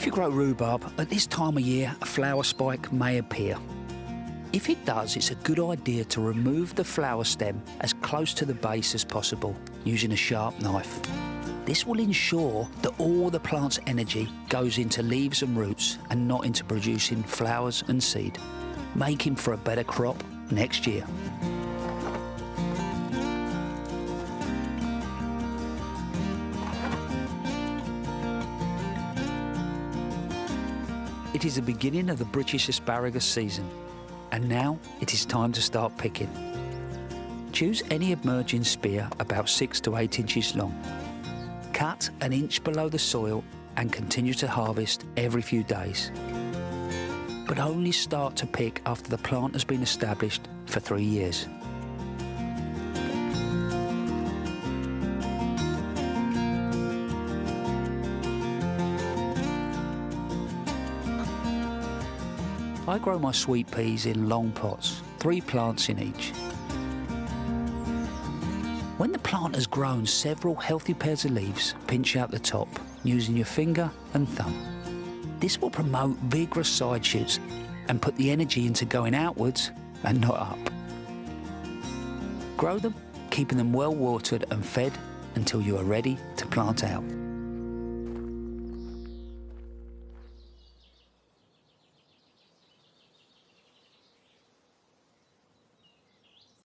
If you grow rhubarb, at this time of year, a flower spike may appear. If it does, it's a good idea to remove the flower stem as close to the base as possible using a sharp knife. This will ensure that all the plant's energy goes into leaves and roots and not into producing flowers and seed, making for a better crop next year. It is the beginning of the British asparagus season, and now it is time to start picking. Choose any emerging spear about 6 to 8 inches long. Cut an inch below the soil and continue to harvest every few days. But only start to pick after the plant has been established for 3 years. I grow my sweet peas in long pots, 3 plants in each. When the plant has grown several healthy pairs of leaves, pinch out the top using your finger and thumb. This will promote vigorous side shoots and put the energy into going outwards and not up. Grow them, keeping them well watered and fed until you are ready to plant out.